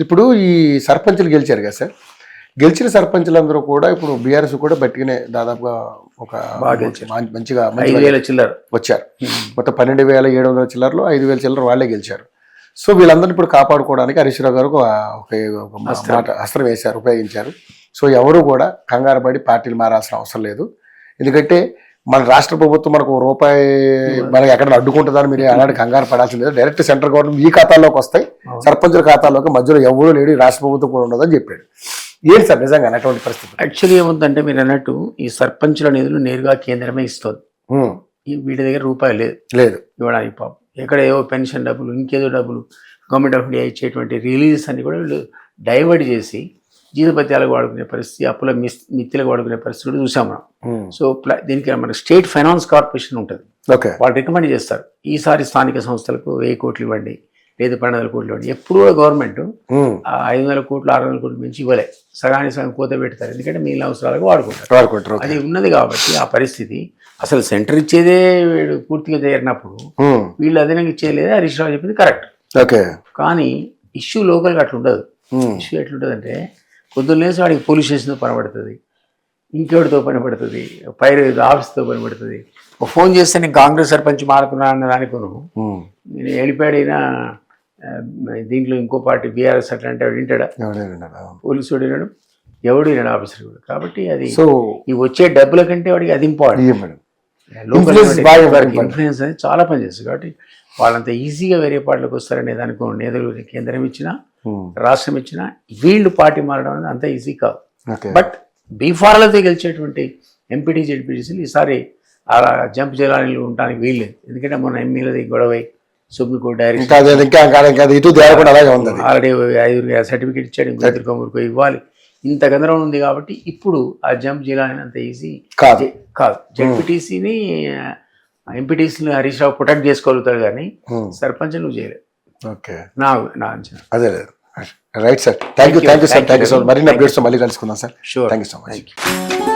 ఇప్పుడు ఈ సర్పంచులు గెలిచారు కదా సార్, గెలిచిన సర్పంచులందరూ కూడా ఇప్పుడు బీఆర్ఎస్ కూడా బట్టిగానే దాదాపుగా ఒక మంచిగా 5,000 చిల్లర వచ్చారు. మొత్తం 12,700 చిల్లరలో 5,000 చిల్లర వాళ్ళే గెలిచారు. సో వీళ్ళందరినీ ఇప్పుడు కాపాడుకోవడానికి హరీష్ రావు గారు ఒక మాట అస్త్రం వేశారు, ఉపయోగించారు. సో ఎవరు కూడా కంగారు పడి పార్టీలు మారాల్సిన అవసరం లేదు. ఎందుకంటే మన రాష్ట్ర ప్రభుత్వం మనకు రూపాయి మనకి ఎక్కడ అడ్డుకుంటుందని మీరు అలాంటి కంగారు పడాల్సింది లేదు. డైరెక్ట్ సెంట్రల్ గవర్నమెంట్ ఈ ఖాతాల్లోకి వస్తాయి, సర్పంచుల ఖాతాల్లోకి మధ్యలో ఎవరు లేడు, రాష్ట్ర ప్రభుత్వం కూడా ఉండదని చెప్పాడు. ఏంటి సార్ నిజంగా అటువంటి పరిస్థితి? యాక్చువల్లీ ఏముందంటే మీరు అన్నట్టు ఈ సర్పంచుల నిధులు నేరుగా కేంద్రమే ఇస్తుంది. వీటి దగ్గర రూపాయలు లేదు ఇవ్వడానికి. పాపం ఎక్కడ ఏవో పెన్షన్ డబ్బులు, ఇంకేదో డబ్బులు, గవర్నమెంట్ ఆఫ్ ఇండియా ఇచ్చేటువంటి రిలీజెస్ అన్ని కూడా వీళ్ళు డైవర్ట్ చేసి జీతపత్యాలకు వాడుకునే పరిస్థితి, అప్పుల మిత్తులకు వాడుకునే పరిస్థితి కూడా చూసాం మనం. సో దీనికి మన స్టేట్ ఫైనాన్స్ కార్పొరేషన్ ఉంటుంది, వాళ్ళు రికమెండ్ చేస్తారు ఈసారి స్థానిక సంస్థలకు 1,000 కోట్లు ఇవ్వండి, లేదు 12,000 కోట్లు ఇవ్వండి. ఎప్పుడు కూడా గవర్నమెంట్ 500 కోట్లు 600 కోట్లు మించి ఇవ్వలే, సగానికి సగం కోత పెడతారు. ఎందుకంటే మిగిలిన అవసరాలకు వాడుకుంటారు. అది ఉన్నది కాబట్టి ఆ పరిస్థితి అసలు సెంటర్ ఇచ్చేదే పూర్తిగా చేరినప్పుడు వీళ్ళు అదనంగా ఇచ్చేయలేదే హరీష్ రావు చెప్పింది కరెక్ట్. కానీ ఇష్యూ లోకల్గా అట్లా ఉండదు. ఇష్యూ ఎట్లుంటుంది అంటే పొద్దున్నే వాడికి పోలీస్ స్టేషన్తో పని పడుతుంది, ఇంకెవరితో పని పడుతుంది, ఆఫీస్తో పని పడుతుంది. ఒక ఫోన్ చేస్తే నేను కాంగ్రెస్ సర్పంచ్ మారుతున్నా అన్న దానికోను నేను వెళ్ళిపోయాడైనా దీంట్లో ఇంకో పార్టీ బీఆర్ఎస్ అట్లా అంటే వింటాడా? పోలీసు వాడు వినడు, ఎవడు వినడు, ఆఫీసర్ కూడా. కాబట్టి అది ఈ వచ్చే డబ్బుల కంటే వాడికి అది ఇంపార్టెంట్. లోకల్ ఇన్ఫ్లుయెన్స్ అనేది చాలా పనిచేస్తుంది. కాబట్టి వాళ్ళంత ఈజీగా వేరే పార్టీలకు వస్తారనే దానికి నేతలు కేంద్రం ఇచ్చినా రాష్ట్రం ఇచ్చినా వీళ్ళు పార్టీ మారడం అనేది అంత ఈజీ కాదు. బట్ బీఫార్లతో గెలిచేటువంటి ఎంపీటీ జెడ్పీటీసీలు ఈసారి అలా జంప్ చేయాలని ఉండడానికి వీల్లేదు. ఎందుకంటే మొన్న ఎమ్మెల్యేది గొడవై సుప్రీంకోర్టు డైరెక్ట్ ఆల్రెడీ 5 సర్టిఫికేట్ ఇచ్చాడు, ఇంకొకరికి ఇవ్వాలి. ఇంత గందరగోళం ఉంది కాబట్టి ఇప్పుడు ఆ జంప్ చేయాలని అంత ఈజీ కాదు. జెడ్పీటీసీని ఎంపీటీసీని హరీష్ రావు ప్రొటెక్ట్ చేసుకోగలుగుతాడు కానీ సర్పంచ్ నువ్వు చేయలేదు. నా అంచనా అదే. Right sir, thank you sir, thank you so much. మరిన్ని అప్డేట్స్ మళ్ళీ కలుసుకుందాం sir. Sure, thank you so much.